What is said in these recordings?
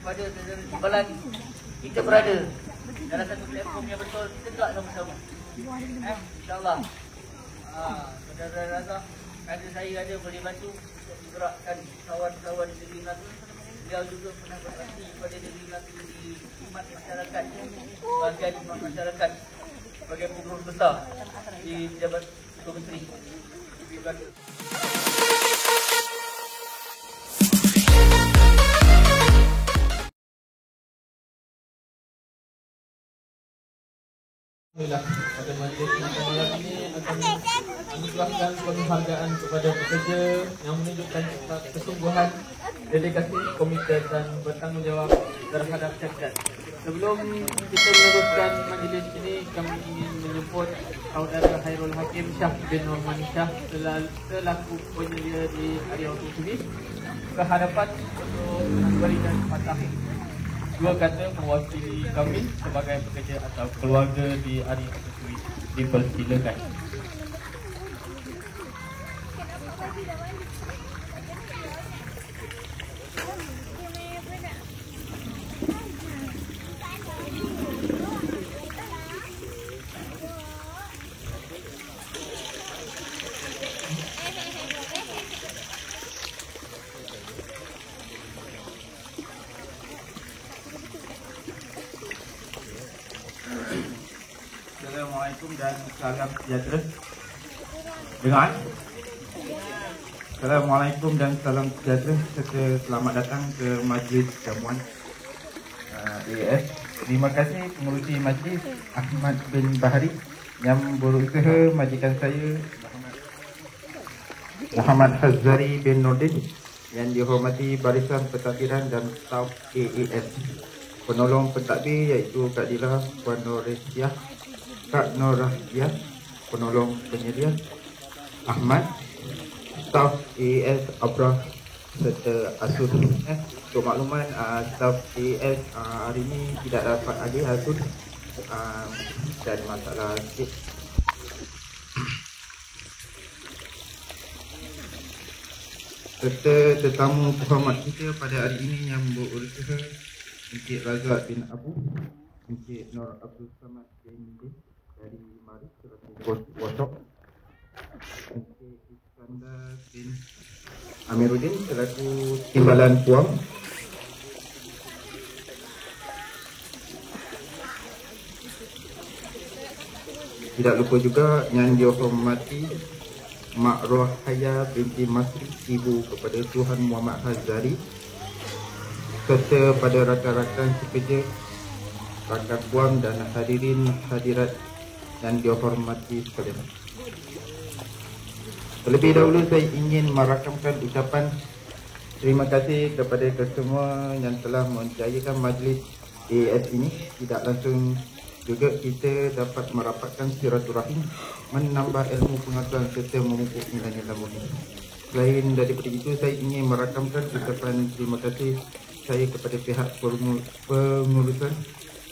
kepada saudara timbalan kita berada dalam satu platform yang betul, kita gerak sama-sama. InsyaAllah. Saudara Razak, ada saya ada boleh bantu untuk menggerakkan kawan-kawan di negeri Melaka. Beliau juga pernah berakti pada negeri Melaka di khidmat masyarakat, bahagian khidmat masyarakat sebagai pengurus besar di Pejabat Ketua Menteri di Melaka. Alhamdulillah, pada majlis malam ini akan mengucapkan penghargaan kepada pekerja yang menunjukkan kesungguhan, dedikasi, komited dan bertanggungjawab terhadap syarikat. Sebelum kita meneruskan majlis ini, kami ingin menyebut saudara Khairul Hakim Shah bin Norman Shah selaku penyelia di Area Autosuvis ke hadapan untuk memberikan patah dua kata mewakili kami sebagai pekerja atau keluarga di Area Autosuvis. Dipersilakan. Assalamualaikum dan salam sejahtera. Dengar? Assalamualaikum dan salam sejahtera serta selamat datang ke majlis jamuan AAS. Terima kasih pengurusi majlis Ahmad bin Bahari yang berusaha majikan saya Muhammad Hazari bin Nordin, yang dihormati barisan pentadbiran dan staf AAS, penolong pentadbir iaitu Kak Dila, Puan Noresiah, Kak Norahiyah, penolong penyedia Ahmad, staf AAS Abrah serta Asud. Untuk makluman, staf AAS hari ini tidak dapat hadir, Asud dan masalah sikit. Serta tetamu terhormat kita pada hari ini yang berusaha, Encik Razak bin Abu, Encik Nur Abdul Samad bin Din dari Maris selaku Wasok, Encik Iskandar bin Amiruddin selaku Timbalan Puang, tidak lupa juga yang dihormati Mak Rohaya binti Masri, ibu kepada Tuhan Muhammad Hazari, serta pada rakan-rakan sekerja, rakan puan dan hadirin hadirat yang dihormati sekalian. Terlebih dahulu saya ingin merakamkan ucapan terima kasih kepada kesemua yang telah menjayakan majlis AAS ini. Tidak langsung juga kita dapat merapatkan silaturahim, menambah ilmu pengetahuan serta memupuk nilai-nilai mulia. Selain daripada itu, saya ingin merakamkan ucapan terima kasih saya kepada pihak pengurusan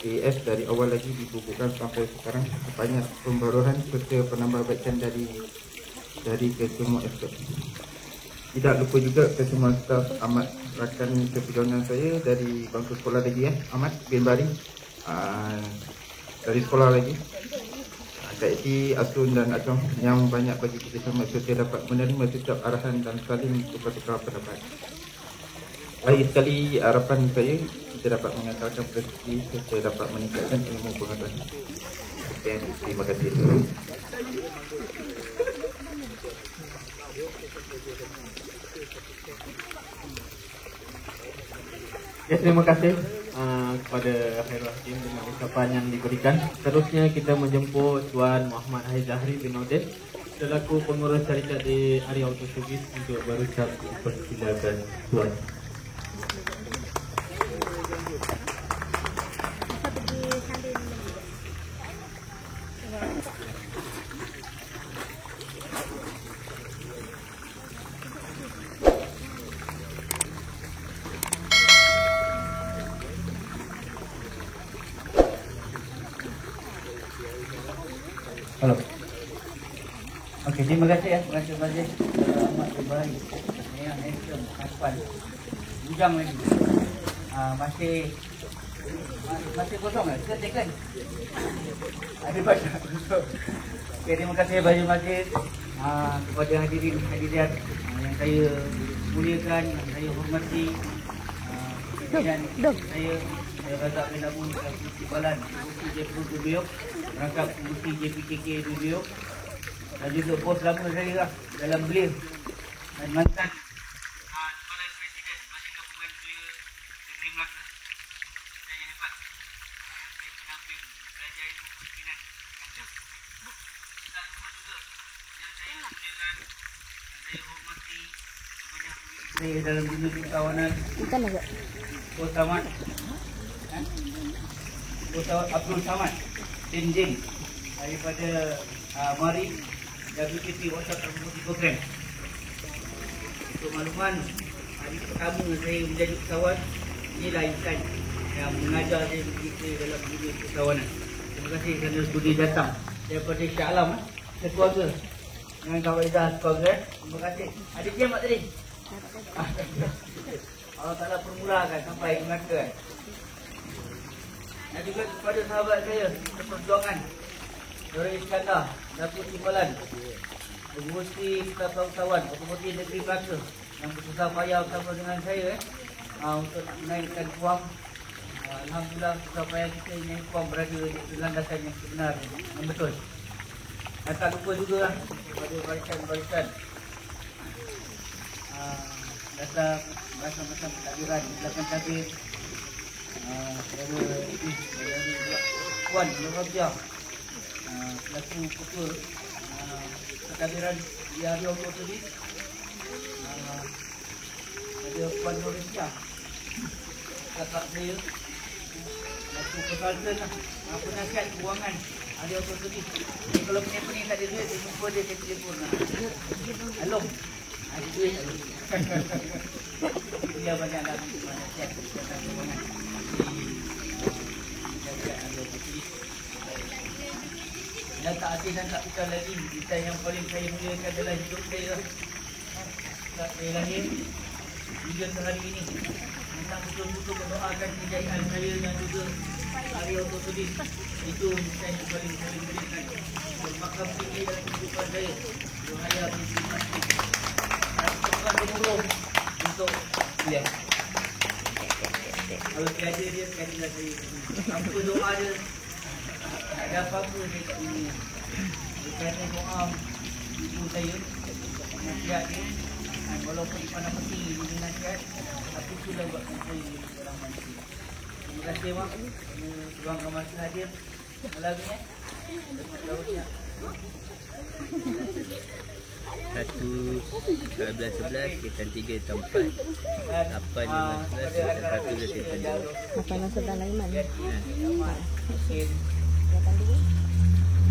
AAS dari awal lagi dibukukan sampai sekarang, banyak pembaruan serta penambahbaikan dari kesemua aspek. Tidak lupa juga ke semua staf Ahmad, rakan keperjuangan saya dari bangku sekolah lagi, Ahmad bin Bari dari sekolah lagi, Kak Eti, Asun dan Acong yang banyak bagi kita sama serta dapat menerima setiap arahan dan saling tukar-tukar pendapat. Akhir sekali, harapan saya kita dapat mengantarkan prestasi serta dapat meningkatkan ilmu pengetahuan. Terima kasih. Ya, terima kasih kepada Khairul Hakim dengan ucapan yang diberikan. Seterusnya kita menjemput Tuan Muhammad Hazari bin Nordin selaku pengurus syarikat di Area Autosuvis untuk berucap. Persilakan Tuan. Halo. Okey, terima kasih ya. Terima kasih banyak Ahmad bin Bahari. Yang handsome, aspan. Bujang lagi. masih kosong kan? Kita cek kan? Ada banyak kosong. Okay, terima kasih Bahasa Masjid kepada hadirin hadirat yang saya muliakan, yang saya hormati. Dan saya Razak bin Abu Timbalan, Pengurusi Jepun Dubiok, rangkap Pengurusi JPKK Dubiok, dan juga bos lama saya lah dalam belia dan mantan Kepala Presiden Badan Gabungan Belia Negeri Melaka. Saya hebat. Saya penamping belajar ilmu pimpinan. Tak lupa juga yang saya muliakan, saya hormati banyak saya dalam dunia perkawanan. Bos Samad, Bos Abdul Samad Tinjing daripada Mari WKT WhatsApp Promosi Program. Untuk makluman, hari pertama saya menjadi pesawat, inilah insan yang mengajar saya begitu dalam dunia perkawanan. Terima kasih kerana sudi datang daripada Shah Alam, sekeluarga dengan kawan Izzah sekeluarga. Terima kasih. Ada jam tak tadi? Allah Ta'ala permulakan sampai ke Melaka kan. Dan juga kepada sahabat saya seperjuangan Nurul Iskandar, Datuk Timbalan, Pengurusi Persatuan Otomotif Negeri Melaka yang bersusah payah bersama dengan saya untuk menaikkan kuam. Alhamdulillah susah payah kita ini kuam berada di landasan yang sebenar, yang betul. Dan tak lupa juga kepada barisan-barisan dasar macam-macam takbiran di belakang tabir Puan Nurhajah selaku ketua takbiran di hari Ogos tadi, ada Puan Nurhajah kakak saya selaku konsultan penasihat kewangan hari Ogos tadi. Kalau pening-pening tak ada duit, saya jumpa dia, saya telefon halo, ada duit. Dia banyak nak cek tentang kewangan dan tak asing dan tak bukan lagi kita yang paling saya muliakan dalam hidup saya. Tak saya lahir hingga ke hari ini, minta betul-betul mendoakan kejayaan saya dan juga hari Ogos tadi. Itu saya yang paling saya muliakan. Bermakam tinggi dalam kehidupan saya. Berhayat di sini. Bukan pemuluh untuk dia. Kalau tiada dia sekalilah saya. Tanpa doa dia, tak ada apa-apa dia kat dunia. Kerana doa ibu saya, nasihat dia, walaupun pandang penting dia nasihat, tapi itulah buatkan saya seorang manusia. Terima kasih Mak, luangkan masa hadir malam ni. Lautnya 1, 12, 11, kita 3, 4, 8, 15, 11, 1, 2, 3, 4. Makanan sedang Laiman.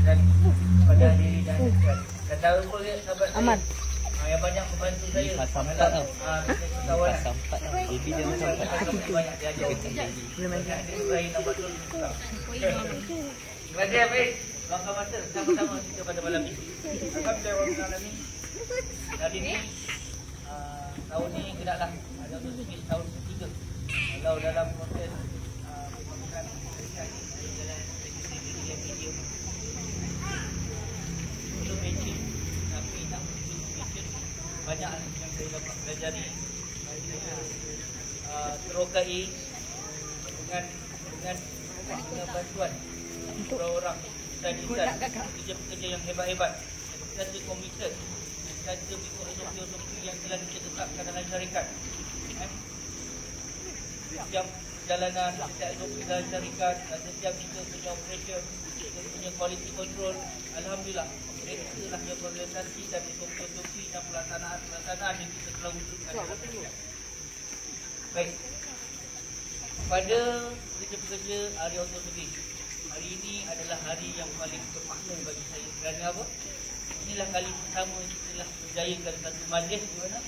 Dan pada diri dan tahu pun sahabat Aman. yang banyak membantu saya. Sampai tau. Sampai baby dia sampai. Banyak diajar. Terima kasih Hafiz. Langkah masa sama-sama kita pada malam ini. Alhamdulillah. Hari ini tahun ini tidaklah ada untuk tahun ketiga. Kalau dalam proses pembangunan belum matching, tapi nak matching banyak yang saya dapat pelajari. Terokai dengan bantuan orang-orang dan pekerja-pekerja yang hebat-hebat, pekerja komited, pekerja filosofi yang telah ditetapkan dalam syarikat. Setiap perjalanan, setiap SOP dalam syarikat, setiap kita punya operation, kita punya quality control, alhamdulillah mereka lah yang berorientasi dan SOP dan pelaksanaan yang kita telah wujudkan. Baik, pada pekerja-pekerja hari Ogos tadi, hari ini adalah hari yang paling bermakna bagi saya. Kerana apa? Inilah kali pertama kita telah berjayakan satu majlis di mana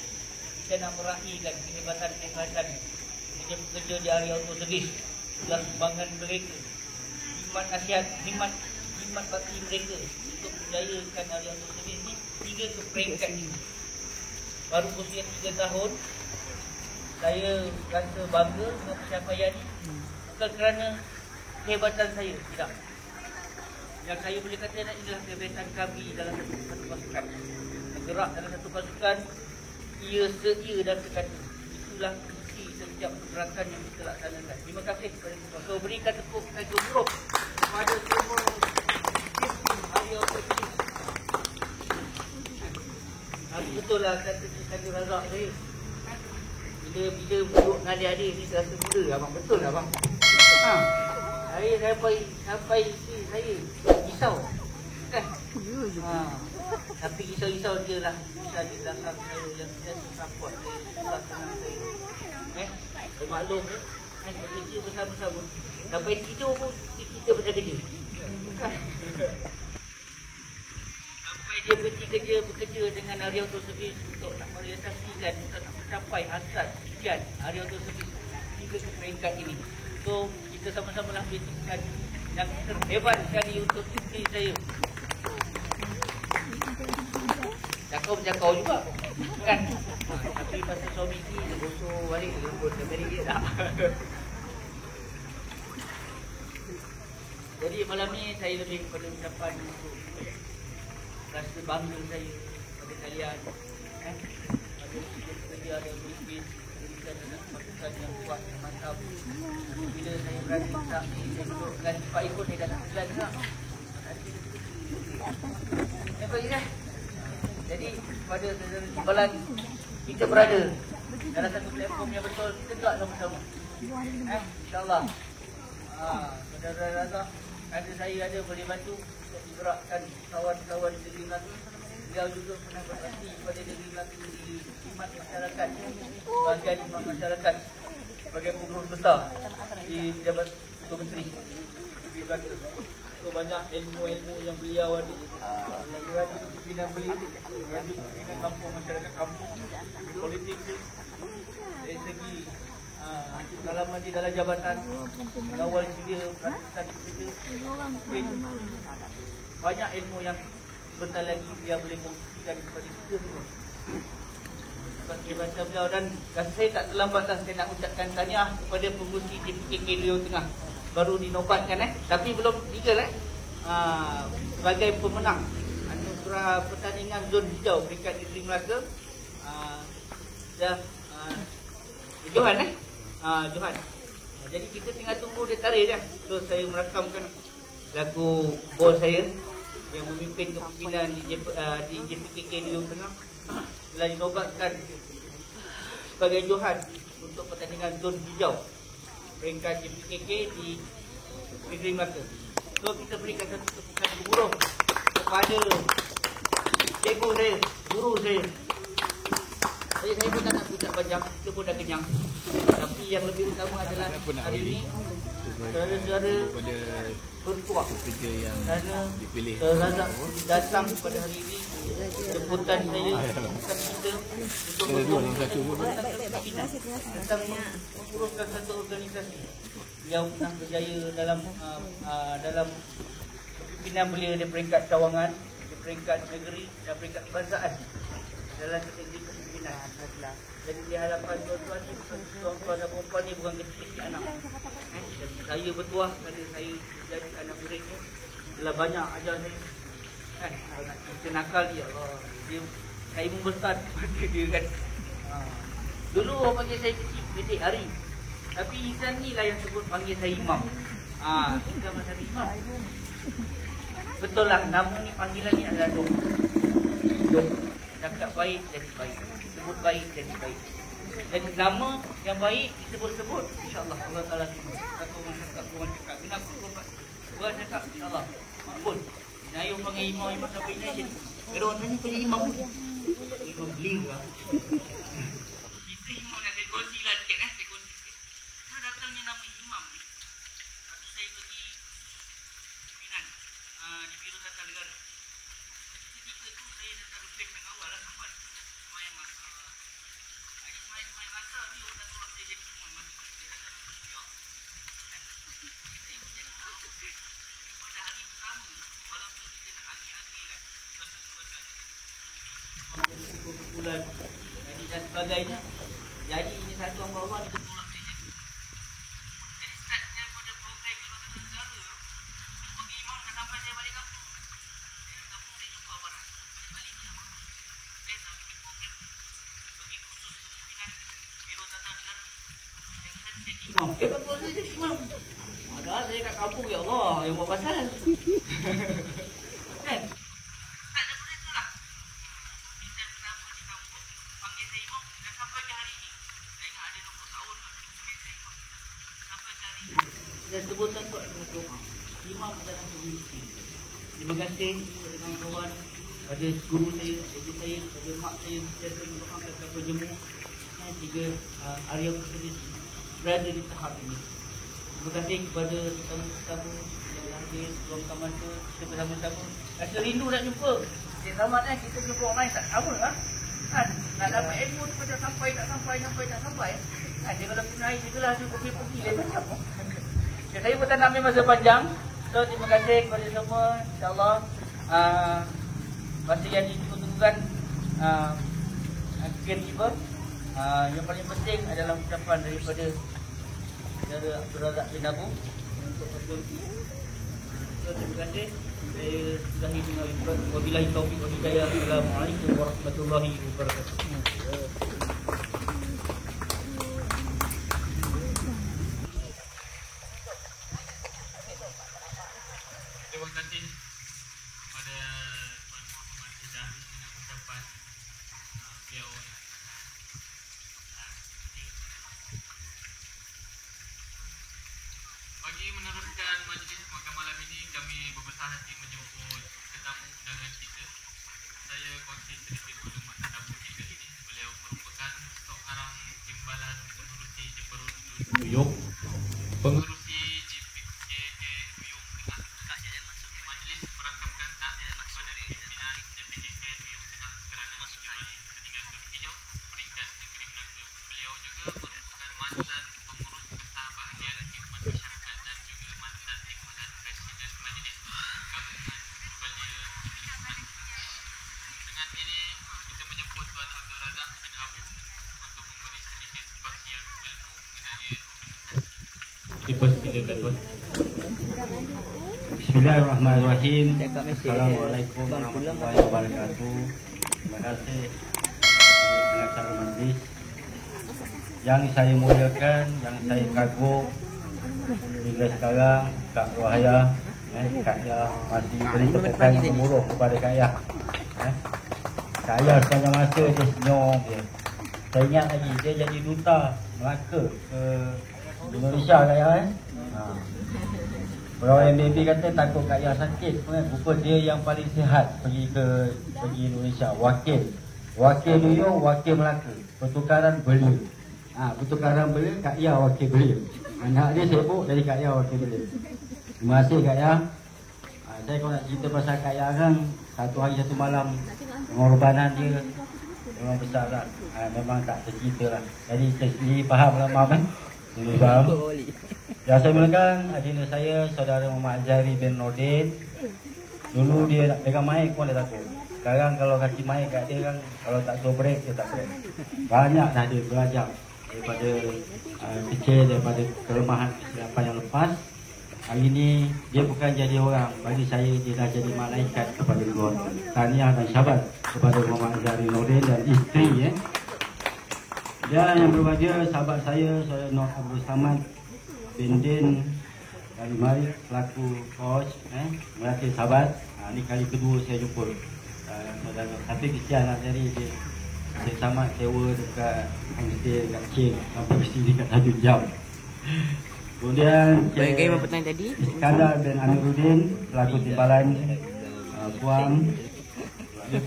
kita nak meraihkan kehebatan-kehebatan pekerja-pekerja di hari Ogos tadi. Telah sumbangan mereka, hikmat nasihat, hikmat bakti mereka untuk berjayakan hari Ogos tadi ini hingga ke peringkat ini. Baru usia 3 tahun saya rasa bangga dengan pencapaian ini. Bukan kerana kehebatan saya, tidak. Yang saya boleh kata inilah kehebatan kami dalam satu pasukan. Bergerak dalam satu pasukan, ia seia dan sekata. Itulah fungsi setiap pergerakan yang kita laksanakan. Terima kasih kepada semua. So, berikan tepuk tangan gemuruh kepada semua Haria Operatif. Betul lah kata Saudara Razak tadi. Bila duduk dengan adik-adik ni terasa muda abang. Betul lah abang. Saya sampai isteri saya risau. Kan? Tapi risau-risau dia lah. Bisa di belakang saya yang saya support saya, belakang saya. Bermaklum bekerja bersama-sama. Sampai tidur pun kita pada kerja. Sampai dia bekerja dengan Haria Auto Service untuk nak merealisasikan, untuk nak mencapai hasrat impian Haria Auto Service hingga ke peringkat ini. So, kita sama-sama lah berikan yang terhebat sekali untuk isteri saya. Cakau juga kan? Tapi pasal suami ni dia gosok balik, dia pun beri dia tak. Jadi malam ni saya lebih kepada ucapan untuk rasa bangga saya pada kalian. Pada kerja ada berbis, berikan dengan pasukan yang kuat, yang mantap. Bila saya berada di tak, saya duduk dengan Pak Ikut, saya dah nak jalan juga. Nampak je kan? Jadi pada saudara Timbalan, kita berada dalam satu platform yang betul, kita gerak sama-sama. InsyaAllah saudara Razak, saya boleh bantu untuk menggerakkan kawan-kawan di Negeri Melaka. Beliau juga pernah berakti pada Negeri Melaka di khidmat masyarakat, bahagian khidmat masyarakat sebagai pengurus besar di Pejabat Ketua Menteri Negeri Melaka. So, banyak ilmu-ilmu yang beliau ada, yang berada di pimpinan beliau, berada di pimpinan kampung, masyarakat kampung, politik dari segi pengalaman di dalam jabatan, mengawal dia, peratusan kerja. Banyak ilmu yang sebentar lagi dia boleh kongsikan kepada kita semua. Sebagai bahasa beliau, dan saya tak terlambat saya nak ucapkan tahniah kepada pengurusi JPKK Riau Tengah. Baru dinobatkan tapi belum legal sebagai pemenang anugerah pertandingan zon hijau peringkat Negeri Melaka. Dah Johan Johan. Jadi kita tinggal tunggu dia tarik je. So saya merakamkan lagu bos saya yang memimpin kepimpinan di JPKK Riau Tengah telah dinobatkan sebagai Johan untuk pertandingan zon hijau peringkat JPKK di Negeri Melaka. So kita berikan satu tepukan gemuruh kepada cikgu saya, guru saya. Saya pun tak nak ucap panjang, kita pun dah kenyang. Tapi yang lebih utama adalah hari ini saudara-saudara bertuah kerana Razak datang pada hari ini. Jemputan saya bukan kita untuk tentang menguruskan satu organisasi yang pernah berjaya dalam kepimpinan beliau di peringkat cawangan, di peringkat negeri dan peringkat kebangsaan dalam strategi kepimpinan. Jadi di hadapan tuan-tuan dan perempuan ni bukan kecil anak. Saya bertuah kerana saya jadi anak muridnya, telah banyak ajar saya. Nak kita nakal dia, saya membesar pada dia kan. Dulu orang panggil saya kecil, Petik Hari. Tapi insan ni lah yang sebut panggil saya Imam. Kita macam Imam. Betul lah, nama ni, panggilan ni adalah Dong. Dong. Cakap baik, jadi baik. Sebut baik, jadi baik. Dan nama yang baik disebut-sebut, insyaAllah Allah Ta'ala semua. Satu masyarakat korang cakap. Kenapa korang cakap? InsyaAllah. Makbul. Nayung panggil imam sampai ni je. Kalau orang tanya panggil imam pun. Imam beli lah. Kita imam nak saya kongsi lah sikit saya kongsi sikit. Saya datangnya nama imam ni. Waktu saya pergi pimpinan di Biro Tata Negara. Ketika tu saya datang replik yang awal lah sampai semayang masa. Hari semayang masa ni orang dah tolak saya jadi semua masa. Saya datang bersiap. Saya menjadi tahu pada hari pertama. Walaupun kita nak angin-angin kan bulan dan sebagainya. Jadi ini satu betul saja Imam. Padahal saya kat kampung, ya Allah, yang buat pasal. Kan? Tak ada benda tu lah. Kita pertama di kampung, panggil saya Imam. Dan sampai ke hari ini, saya ingat ada 20 tahun lah. Panggil saya Imam. Sampai ke hari ini. Dan sebutan buat dengan doa. Imam adalah pemimpin. Terima kasih dengan kawan pada guru saya, ibu saya, pada mak saya, saya merupakan kakak jemu. Tiga area tersebut berada di tahap ini. Terima kasih kepada tetamu-tetamu yang hadir dalam taman tu. Kita bersama-sama rasa rindu nak jumpa. Cik Samad kita jumpa orang lain tak sama lah. Kan? Nak dapat ilmu tu macam sampai tak sampai. Kan? Dia kalau pun air je lah, dia pergi lain macam. Okay, saya pun tak nak ambil masa panjang. So terima kasih kepada semua. InsyaAllah masa yang ditunggu-tunggukan akhir tiba. Yang paling penting adalah ucapan daripada Saudara Abdul Razak bin Abu untuk berhenti. Terima kasih. Saya sudahi dengan wabillahi taufiq wal hidayah. Assalamualaikum warahmatullahi wabarakatuh. Terima kasih kepada Tuan Muhammad Syah dengan ucapan beliau. Bagi meneruskan majlis makan malam ini, kami berbesar hati menjemput tetamu undangan kita. Saya kongsi sedikit maklumat tetamu kita ini. Beliau merupakan seorang timbalan pengurusi Jeperut Buyuk, pengurusi JPKK Buyuk Tengah. Majlis merakamkan tahniah kepada pimpinan JPKK Buyuk Tengah kerana kembali ketinggalan hijau peringkat negeri Melaka. Beliau juga merupakan mantan pengurus besar bahagian khidmat masyarakat dan juga mantan timbalan presiden majlis gabungan belia Islam. Dengan ini kita menjemput Tuan Abdul Razak bin Abu untuk memberi sedikit kongsian ilmu mengenai organisasi. Dipersilakan Tuan. Bismillahirrahmanirrahim. Assalamualaikum warahmatullahi wabarakatuh. Terima kasih pengacara majlis yang saya muliakan, yang saya kagum hingga sekarang. Kak Wahaya, Kak Yah masih beri tepukan gemuruh kepada Kak Yah. Kak Yah sepanjang masa dia senyum je. Saya ingat lagi dia jadi duta Melaka ke Indonesia Kak Yah. Orang MBB kata takut Kak Yah sakit pun kan. Rupa dia yang paling sihat pergi Indonesia. Wakil New York, wakil Melaka. Pertukaran belia. Pertukaran belia, Kak Yah wakil belia. Anak dia sibuk jadi Kak Yah wakil belia. Terima kasih Kak Yah. Saya kalau nak cerita pasal Kak Yah kan, satu hari satu malam pengorbanan dia memang besar lah. Memang tak tercerita lah. Jadi saya sendiri faham lah Mam kan. Sendiri faham. Yang saya mulakan adina saya, Saudara Muhammad Azhari bin Nordin. Dulu dia nak pegang mic pun dia takut. Sekarang kalau kasih mic kat dia kan, kalau tak suruh break, dia tak break. Banyak dah dia belajar daripada kecil, daripada kelemahan kesilapan yang lepas. Hari ini dia bukan jadi orang. Bagi saya dia dah jadi malaikat kepada keluarga. Tahniah dan syabat kepada Muhammad Azhari Nordin dan isteri. Dan yang berbahagia sahabat saya, Saudara Nur Abdul Samad bin Din dari mari selaku coach melatih sahabat. Ini kali kedua saya jumpa saudara. Tapi kesian lah dari dia. Saya Samad sewa dekat homestay dekat Cing sampai ke sini dekat 1 jam. Kemudian bagaimana pertanyaan tadi? Iskandar bin Amiruddin selaku timbalan Puan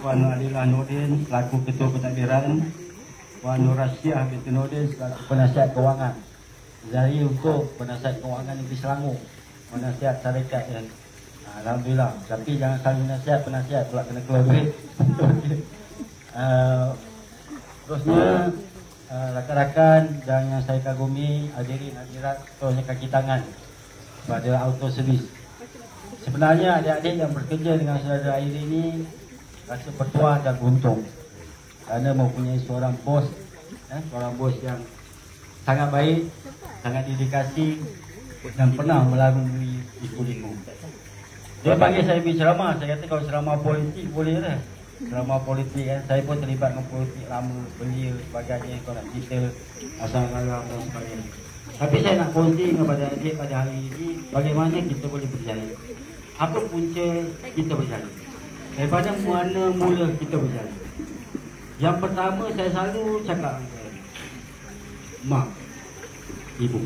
Puan Alilah Nordin selaku ketua pentadbiran, Puan Nur Rasyiah binti Nordin selaku penasihat kewangan. Zahir untuk penasihat kewangan Negeri Selangor, penasihat syarikat dan alhamdulillah. Tapi jangan saling penasihat pula kena keluar duit. Terusnya rakan-rakan dan yang saya kagumi, hadirin hadirat, terusnya kaki tangan pada auto service. Sebenarnya adik-adik yang bekerja dengan saudara Airi ini rasa bertuah dan beruntung kerana mempunyai seorang bos yang sangat baik, sangat dedikasi dan pernah melalui liku-liku. Dia panggil saya pergi ceramah. Saya kata kalau ceramah politik boleh lah. Ceramah politik kan. Saya pun terlibat dengan politik lama, belia, sebagainya. Kalau nak cerita asal garam dan sebagainya. Tapi saya nak kongsi kepada adik pada hari ini bagaimana kita boleh berjaya. Apa punca kita berjaya? Daripada mana mula kita berjaya? Yang pertama saya selalu cakap dengan saya, mak, ibu,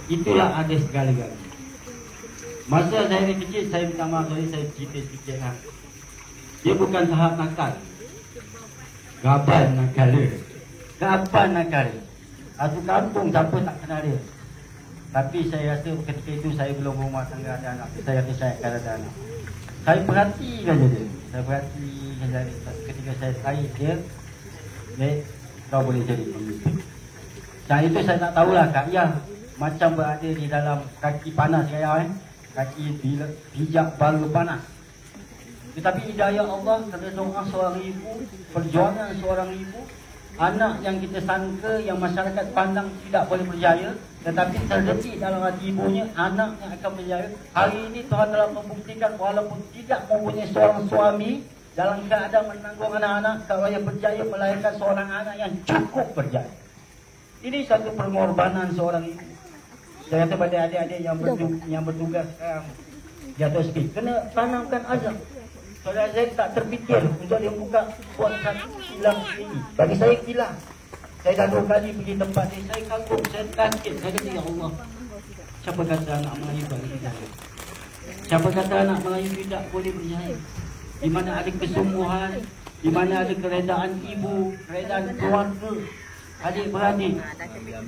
itulah ada segala-galanya. Masa saya kecil, saya minta maaf tadi saya cerita sikit lah. Dia bukan tahap nakal, gaban nakal. Gaban nakal. Satu kampung siapa tak kenal dia. Tapi saya rasa ketika itu saya belum berumah tangga ada anak. Saya rasa saya akan ada anak. Saya perhatikan dia. Saya perhatikan dia. Ketika saya tarik dia, kau boleh jadi pemimpin. Dan itu saya tak tahulah Kak Yah macam berada di dalam kaki panas saya kaki pijak baru panas. Tetapi hidayah Allah kerana doa seorang ibu, perjuangan seorang ibu, anak yang kita sangka yang masyarakat pandang tidak boleh berjaya, tetapi terdetik dalam hati ibunya, anak yang akan berjaya. Hari ini Tuhan telah membuktikan walaupun tidak mempunyai seorang suami, dalam keadaan menanggung anak-anak, kalau yang berjaya melahirkan seorang anak yang cukup berjaya. Ini satu pengorbanan seorang ibu. Saya kata pada adik-adik yang bertugas sekarang di atas speed, kena tanamkan azam. Saudara saya tak terfikir untuk dia buat satu kilang ini. Bagi saya kilang. Saya dah 2 kali pergi tempat ni, saya kagum, saya kaget. Saya kata, ya Allah, siapa kata anak Melayu tak boleh berjaya? Siapa kata anak Melayu tidak boleh berjaya? Di mana ada kesungguhan, di mana ada keredaan ibu, keredaan keluarga, adik-beradik.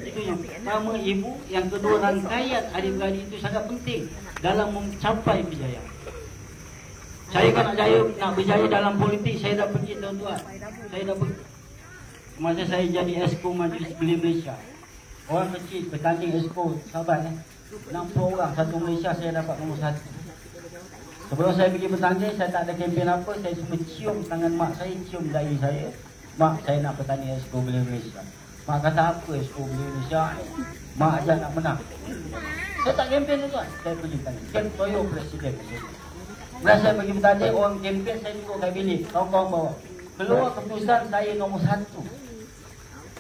Itu yang pertama ibu, yang kedua rangkaian adik-beradik itu sangat penting dalam mencapai kejayaan. Saya kan nak berjaya dalam politik, saya dah pergi tuan-tuan. Saya dah pergi. Masa saya jadi Esko Majlis Belia Malaysia, orang kecil bertanding Esko, sahabat 60 orang, satu Malaysia saya dapat nombor 1. Sebelum saya pergi bertanding, saya tak ada kempen apa, saya cuma cium tangan mak saya, cium dahi saya. Mak, saya nak bertanding Esko Belia Malaysia. Mak kata apa Esko Belia Malaysia? Mak ajar nak menang. Saya tak kempen tu tuan, saya pergi bertanding. Ken Toyo Presiden. Bila saya pergi bertanding, orang kempen saya duduk kat bilik, kawan-kawan bawa. Keluar keputusan saya nombor 1.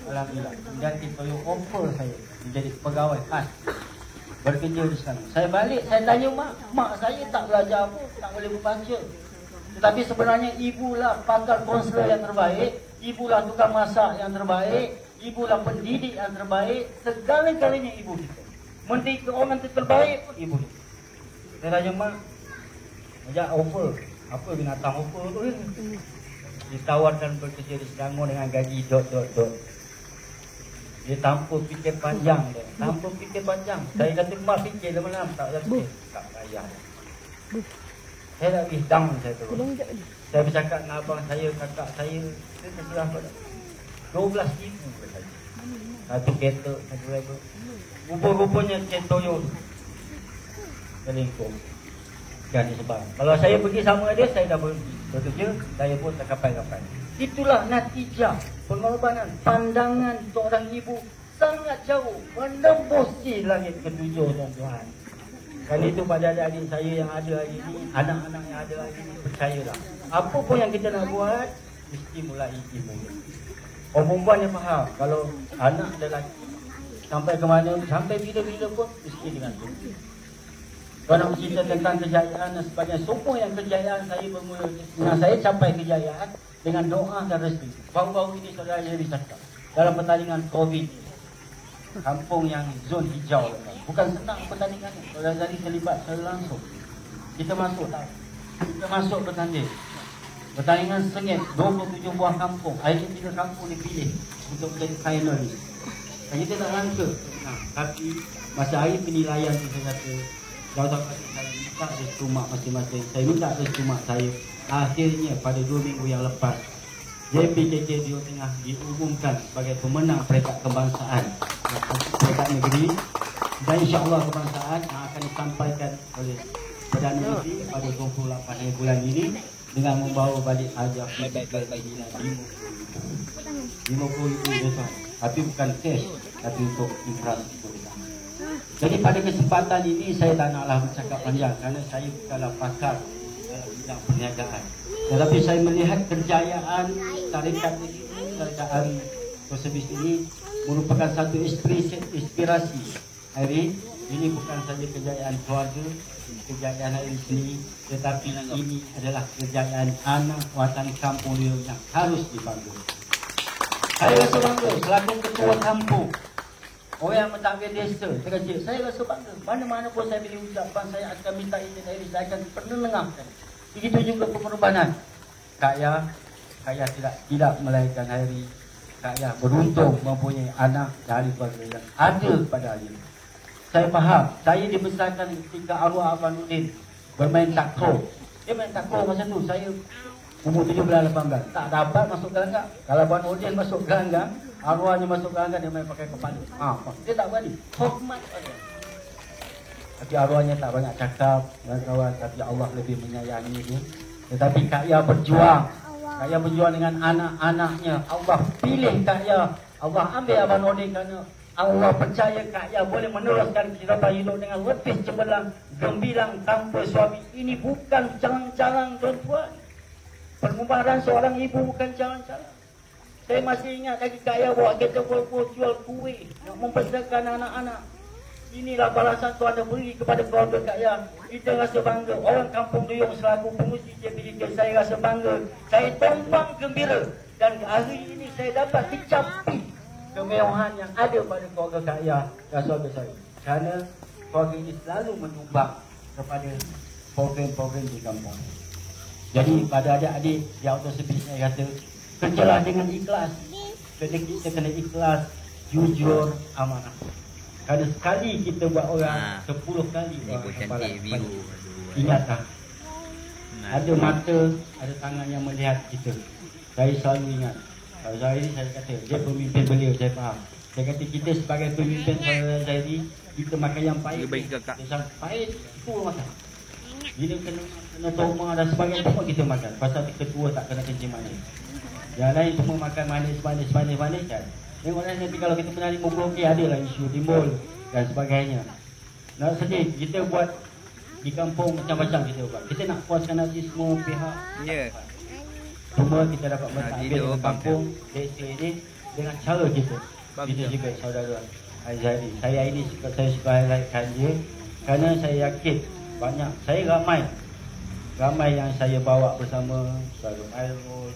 Alhamdulillah. Kemudian Ken Toyo offer saya menjadi pegawai khas, berkerja di sana. Saya balik, saya tanya mak saya tak belajar apa, tak boleh membaca. Tetapi sebenarnya ibulah pakar konselor yang terbaik, ibulah tukang masak yang terbaik, ibulah pendidik yang terbaik, segala-galanya ibu kita. Mendidik orang terbaik pun ibu kita. Saya tanya mak, ajak offer, apa binatang offer tu kan? Ditawarkan bekerja di Selangor dengan gaji ... Dia tanpa fikir panjang dia. Tanpa fikir panjang. Saya kata mak fikir lama-lama tak fikir. Tak payah. Saya dah habis down saya terus. Saya bercakap dengan abang saya, kakak saya. Saya terserah pada 12,000 saja. Satu kereta, satu driver. Rupa-rupanya Ken Toyo selingkuh. Dan disebab. Kalau saya pergi sama dia, saya dah berhenti bekerja. Saya pun tak kapai-kapai. Itulah natijah pengorbanan pandangan seorang ibu sangat jauh menembus langit ketujuh tuan-tuan. Kali itu pada adik-adik saya yang ada hari ini, anak-anak yang ada hari ini, percayalah, apa pun yang kita nak buat mesti mulai ibu. Orang perempuan yang faham, kalau anak lelaki sampai ke mana, sampai bila-bila pun mesti dengan tu. Kalau nak cerita tentang kejayaan dan sebagainya, semua yang kejayaan saya bermula dengan saya capai kejayaan dengan doa dan restu. Baru-baru ini saudara jadi cakap dalam pertandingan COVID, kampung yang zon hijau, bukan senang pertandingannya. Saudara jadi terlibat secara langsung. Kita masuk bertanding. Pertandingan sengit 27 buah kampung. Akhirnya 3 kampung dipilih untuk menjadi finalis. Dan kita tak langka. Tapi masa hari penilaian tu saya kata, jauh-jauh saya minta restu mak masing-masing. Saya minta restu mak saya. Akhirnya pada 2 minggu yang lepas, JPKK Johor Tengah diumumkan sebagai pemenang peringkat kebangsaan peringkat negeri. Dan insya-Allah kebangsaan akan disampaikan oleh Perdana Menteri pada 28 bulan ini dengan membawa balik hadiah fizikal senilai 50,000 dolar. Tapi bukan cash, tapi untuk infrastruktur. Jadi pada kesempatan ini saya tak naklah bercakap panjang kerana saya bukanlah pakar dalam bidang perniagaan. Tetapi saya melihat kejayaan tarikat ini, tarikat Ari Kosebis ini merupakan satu inspirasi Hari ini bukan saja kejayaan keluarga, kejayaan hari sendiri, tetapi ini adalah kejayaan anak watan kampung Rio yang harus dibangga. Saya rasa bangga selaku ketua kampung, orang yang mentadbir desa terkecil. Saya rasa bangga. Mana-mana pun saya beri ucapan, saya akan minta izin dari saya akan pendengarkan. Begitu juga pengorbanan. Kak Yah tidak melahirkan hari. Kak Yah beruntung mempunyai anak dari keluarga yang ada pada hari ini. Saya faham, saya dibesarkan ketika arwah Abang Nurdin bermain takraw. Dia main takraw masa tu, saya umur 17-18. Tak dapat masuk gelanggang. Kalau Abang Nurdin masuk gelanggang, arwahnya masuk gelanggang, dia main pakai kepala. Dia tak berani. Hormat saja. Tapi arwahnya tak banyak cakap, kawan-kawan. Tapi Allah lebih menyayangi dia. Tetapi Kak Yah berjuang. Kak Yah berjuang dengan anak-anaknya. Allah pilih Kak Yah. Allah ambil Abang Nurdin kerana Allah percaya Kak Yah boleh meneruskan cerita hidup dengan lebih cemerlang, gemilang tanpa suami. Ini bukan calang-calang tuan-tuan. Permubaran seorang ibu bukan calang-calang. Saya masih ingat lagi Kak Yah bawa kereta Volvo jual kuih nak mempesertakan anak-anak. Inilah balasan Tuhan yang beri kepada keluarga Kak Yah. Kita rasa bangga. Orang kampung Duyung selaku pengurusi JPJK, saya rasa bangga. Saya tumpang gembira. Dan hari ini saya dapat dicapai kemewahan yang ada pada keluarga Kak Yah dan saudara saya. Kerana keluarga ini selalu menyumbang kepada program-program di kampung. Jadi pada adik-adik yang autosepis saya kata, kerjalah dengan ikhlas. Kita kena ikhlas, jujur, amanah. Kerana sekali kita buat orang, 10 kali orang akan balas. Ingatlah, ada mata, ada tangan yang melihat kita. Saya selalu ingat. Kalau saya ini saya kata, dia pemimpin beliau, saya faham. Saya kata kita sebagai pemimpin saya ini, kita makan yang pahit. Yang pahit, itu makan. Bila kena trauma dan sebagainya, semua kita makan. Pasal ketua tak kena kencing manis. Yang lain semua makan manis kan. Tengoklah nanti kalau kita menari memblokir, adalah isu timbul dan sebagainya. Nak sedih, kita buat di kampung macam-macam kita buat. Kita nak puaskan hati semua pihak. Ya. Cuma kita dapat mentadbir dengan kampung desa ini dengan cara kita. Kita juga saudara Azhari. Saya suka highlightkan dia kerana saya yakin banyak, saya ramai yang saya bawa bersama saudara Airul,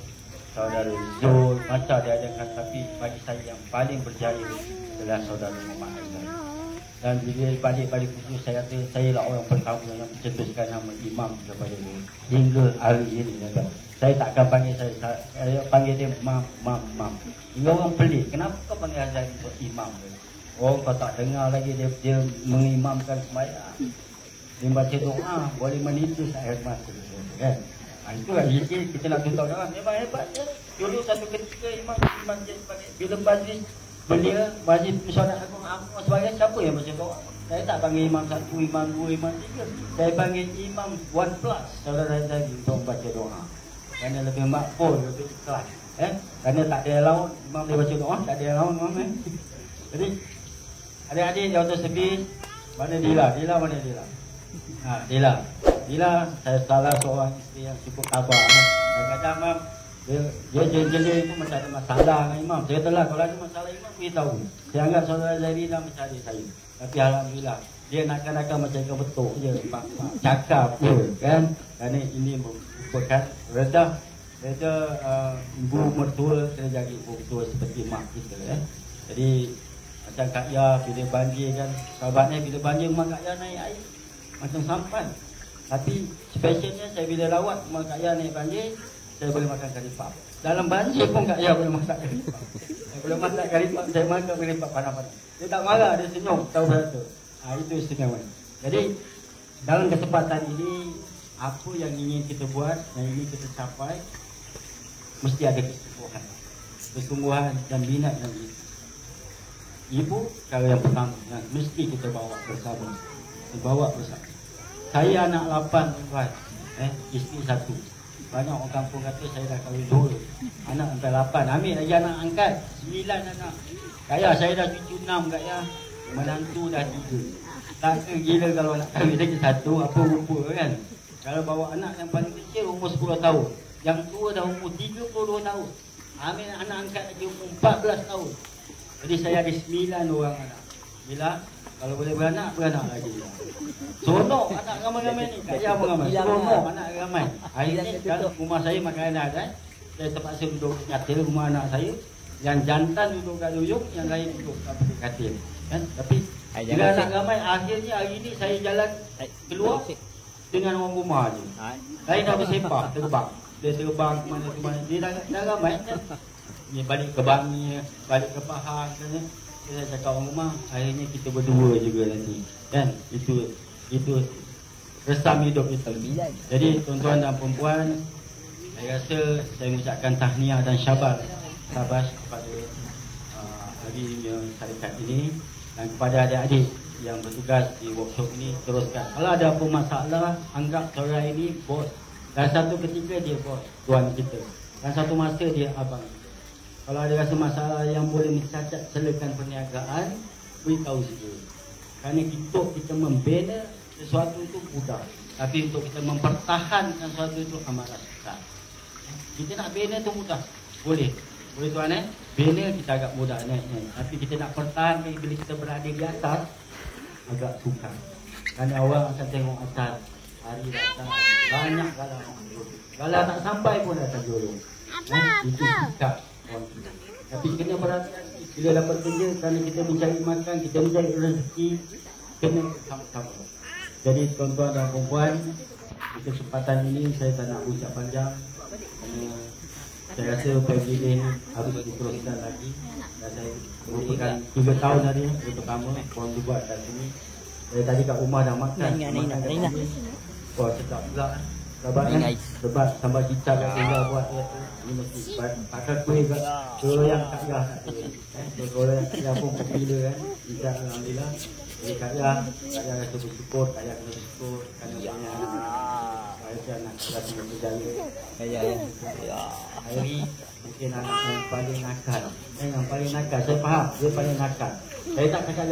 saudara Zul, macam dia adakan. Tapi bagi saya yang paling berjaya adalah saudara Muhammad Azhari. Dan bila balik khusus, saya kata saya lah orang pertama yang mencetuskan nama imam kepada dia hingga hari ini. Saya tak akan panggil saya panggil dia mam. Hingga orang pelik, kenapa kau panggil Azhari imam? Oh, kau tak dengar lagi dia mengimamkan sembahyang. Dia baca doa, boleh menipu air mata kan. Itulah kita nak beritahu orang memang hebat dia. Dulu satu ketika imam bila majlis belia, majlis mesyuarat agung sebagainya, siapa yang baca doa? Saya tak panggil imam 1, imam 2, imam 3. Saya panggil imam 1+, saudara saya untuk baca doa. Kerana lebih makbul, lebih ikhlas. Kerana tak ada laut, imam dia baca doa, tak ada laut imam. Jadi adik-adik dia autosepis, mana Dila mana Dila? Dila saya salah seorang isteri yang cukup tabah. Kadang-kadang imam dia jeli itu macam ada masalah dengan imam. Saya kata lah, kalau ada masalah imam beritahu. Saya anggap saudara Zahiri dah mencari saya. Tapi alhamdulillah dia nakal-nakal macam kau betul je, cakap je kan. Kerana ini merupakan reda ibu mertua kena jaga ibu mertua seperti mak kita Jadi macam Kak Yah bila banjir kan, sahabatnya bila banjir mak Kak Yah naik air macam sampan. Tapi specialnya saya bila lawat mak Kak Yah naik banjir, saya boleh makan karipap. Dalam banjir pun Kak Yah boleh masak karipap. Saya boleh masak karipap, saya makan karipap panas-panas. Dia tak marah, dia senyum, tahu betul. Itu istimewa. Jadi dalam kesempatan ini, apa yang ingin kita buat, yang ingin kita capai, mesti ada kesungguhan dan minat yang itu. Ibu cara yang pertama yang mesti kita bawa bersama. Saya anak 8 tuan, isteri 1. Banyak orang kampung kata saya dah kahwin 2. Anak sampai 8. Ambil lagi anak angkat 9 anak. Kak Yah, saya dah cucu 6 Kak Yah. Menantu dah 3. Tak gila kalau nak kahwin lagi 1, apa rupa kan. Kalau bawa anak yang paling kecil umur 10 tahun, yang tua dah umur 32 tahun. Ambil anak angkat lagi umur 14 tahun. Jadi saya ada 9 orang anak. Bila Kalau boleh beranak lagi. Seronok anak ramai-ramai ni. Kak Yah ramai. Seronok anak ramai. Hari ni kan rumah saya makanan kan. Saya terpaksa duduk katil rumah anak saya. Yang jantan duduk kat duyung, yang lain duduk kat katil. Kan? Tapi bila anak ramai, akhirnya hari ni saya jalan keluar dengan orang rumah je. Saya dah bersepah, terbang. Dia terbang ke mana. Dia dah ramai kan. Ni balik ke Bangi, balik ke Pahang kan. Saya cakap orang rumah, akhirnya kita berdua juga nanti. Kan? Itu resam hidup kita. Jadi tuan-tuan dan perempuan, saya rasa saya mengucapkan tahniah dan syabas kepada hari syarikat ini dan kepada adik-adik yang bertugas di workshop ini. Teruskan. Kalau ada apa masalah, anggap saudara ini bos. Dan satu ketika dia bos, tuan kita. Dan satu masa dia abang kita. Kalau ada rasa masalah yang boleh mencacat celakan perniagaan, beritahu saja. Kerana kita membina sesuatu itu mudah. Tapi untuk kita mempertahankan sesuatu itu amatlah susah. Kita nak bina itu mudah. Boleh tuan bina kita agak mudah naiknya. Tapi kita nak pertahankan bila kita berada di atas, agak sukar. Kerana orang akan tengok atas, hari datang, banyak galah tak sampai pun datang jolong. Itu sikap. Tapi kena berhati-hati bila dapat kerja, kerana kita mencari makan, kita mencari rezeki, kena sama-sama. Jadi tuan-tuan dan perempuan, di kesempatan ini saya tak nak ucap panjang. Saya rasa pagi ini harus diteruskan lagi. Dan saya merupakan 3 tahun hari ini pertama orang dibuat kat sini. Saya tadi kat rumah dah makan. Wah, sedap pula. Sebab sambal cicak kat Tinggal buat dia tu. Ini mesti pakai kuih kat yang Kak Yah. Kalau yang Kak Yah pun popular kan. Cicak alhamdulillah. Jadi Kak Yah rasa bersyukur, Kak Yah kena bersyukur. Kerana banyak anak saya semua berjaya. Hari mungkin anak yang paling nakal. Yang paling nakal, saya faham dia paling nakal. Saya tak cakap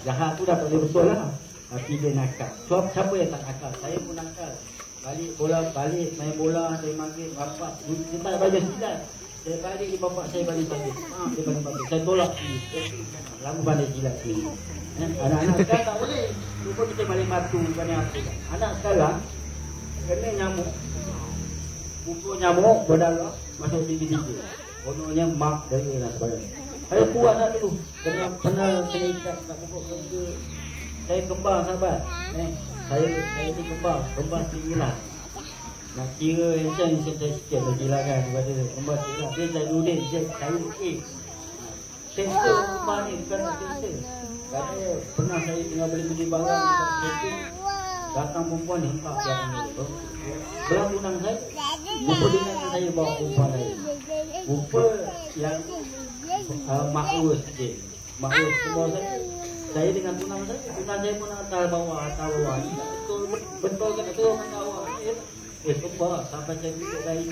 jahat tu dah tak boleh betul lah. Tapi dia nakal. Sebab siapa yang tak nakal? Saya pun nakal. Balik main bola, saya maghrib, bapak dia tak bagi silat. Saya balik di bapak saya balik balik. Dia balik balik. Saya tolak lama balik silat ni. Anak-anak sekarang tak boleh. Lupa kita balik batu bukan apa. Anak sekarang kena nyamuk. Pukul nyamuk berdarah masuk tinggi-tinggi. Kononnya mak dari dan sebagainya. Saya kuat tak dulu. Kena ikat tak pokok kerja. Saya kembang sahabat. Saya ni kembang tinggilah. Nak kira macam saya sikit lagi lah kan kepada kembang tinggilah. Dia saya duduk, saya sensor rumah ni bukan nak sensor. Kerana pernah saya tengah beli barang dekat shopping. Datang perempuan ni hentak belakang ni. Belah tunang saya, rupa dengan saya bawa perempuan lain. Rupa yang makrus sikit. Makrus semua saya dengan tunang saya pun hantar bawah. Betul ke tak tahu hantar bawah. Sebab sampai saya duduk lain.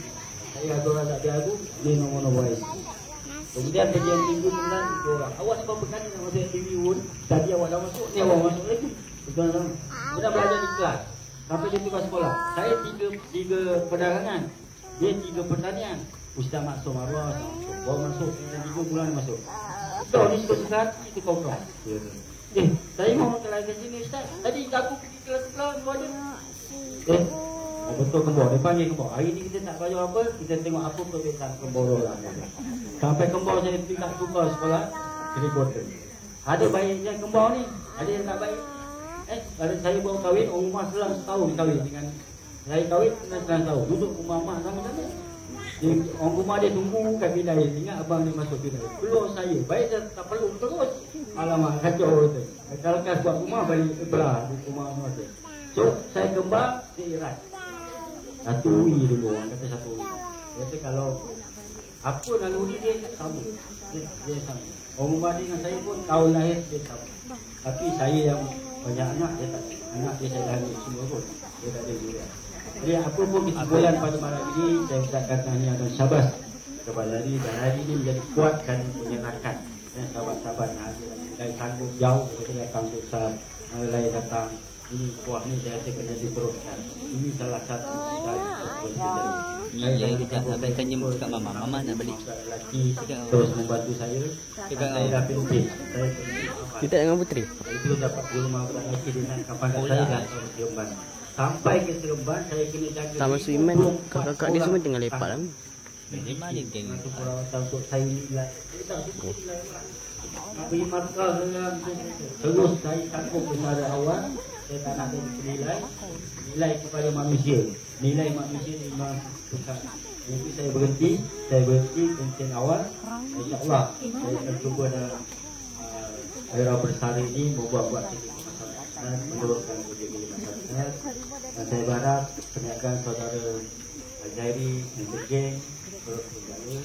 Saya ada orang tak diadu, dia nombor IC. Kemudian pergian minggu kemudian orang. Awak sebab berkali nak masuk TV pun. Tadi awak dah masuk, ni awak masuk lagi. Betul-betul. Kita belajar di kelas. Sampai dia tukar sekolah. Saya tiga perdagangan. Dia 3 pertanian. Ustaz Maksud Marwah baru masuk. 3 bulan masuk. Kau ni suka itu kau. Saya mau kelas ke sini Ustaz. Tadi aku pergi kelas buat dia. Betul kembang. Dia panggil kembang. Hari ni kita tak bayar apa. Kita tengok apa perbezaan kembang orang. Sampai kembang saya pergi kat tukar sekolah. Jadi kotor. Ada baiknya kembang ni. Ada yang tak baik. Kalau saya baru kahwin, orang rumah selang setahun kahwin dengan saya kahwin selang tahun. Duduk rumah mak sama-sama. Orang rumah dia tunggu kat bidai. Ingat abang dia masuk bidai. Keluar saya. Baik saya tak perlu terus. Alamak, kacau tu. Kalau kas buat rumah, balik belah di rumah tu. So, saya kembang, dia irat. 1 ui dulu, orang kata 1 ui. Kata kalau apa naluri dia sama. Dia sama. Orang rumah dia dengan saya pun tahun lahir dia sama. Tapi saya yang banyak anak, dia tak. Anak dia saya dah ambil semua pun. Dia tak ada juga. Jadi apa pun kesimpulan pada malam ini, saya ucapkan tahniah dan syabas kepada hari dan hari ini menjadi kuatkan penyenakan. Sahabat-sahabat yang ada dari sanggup jauh kita datang susah, lain datang. Ini kuah ni saya rasa kena diteruskan. Ini salah satu dari Iya, kita abaikan jemput kat mama. Mama nak balik. Lelaki terus membantu saya. Saya dah penting. Kita dengan Putri. Itu dapat rumah lelaki dengan kapan saya dan Seremban. Sampai ke Seremban saya kena jaga. Sama Suiman, kakak dia semua tinggal lepak lah. Memang dia geng. Itu perawatan untuk saya nilai. Beri markah dengan terus saya takut kepada awal. Saya tak nak nilai kepada manusia. Nilai manusia memang susah. Jadi saya berhenti pensiun awal. InsyaAllah saya akan cuba dalam era bersara ini membuat sedikit masyarakat, menurunkan budaya masyarakat. Dan saya berharap perniagaan saudara Zairi dan geng terus berjaya.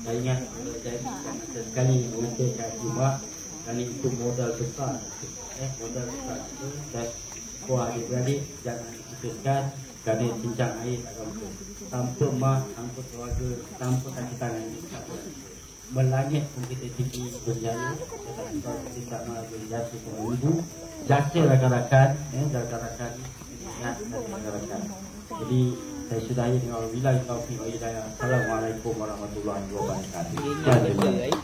Saya ingat Zairi jangan sekali mengantarkan rumah kerana itu modal besar. Modal besar itu dan kuah adik-beradik jangan diputuskan kerana cincang air akan betul. Tanpa mak, tanpa keluarga, tanpa kaki tangan melangit pun kita tinggi berjaya. Tetapi kita malah berjaya dengan ibu. Jasa rakan-rakan, rakan-rakan ingat dan rakan-rakan. Jadi saya sudahi dengan wabillahi taufiq wa hidayah. Assalamualaikum warahmatullahi wabarakatuh.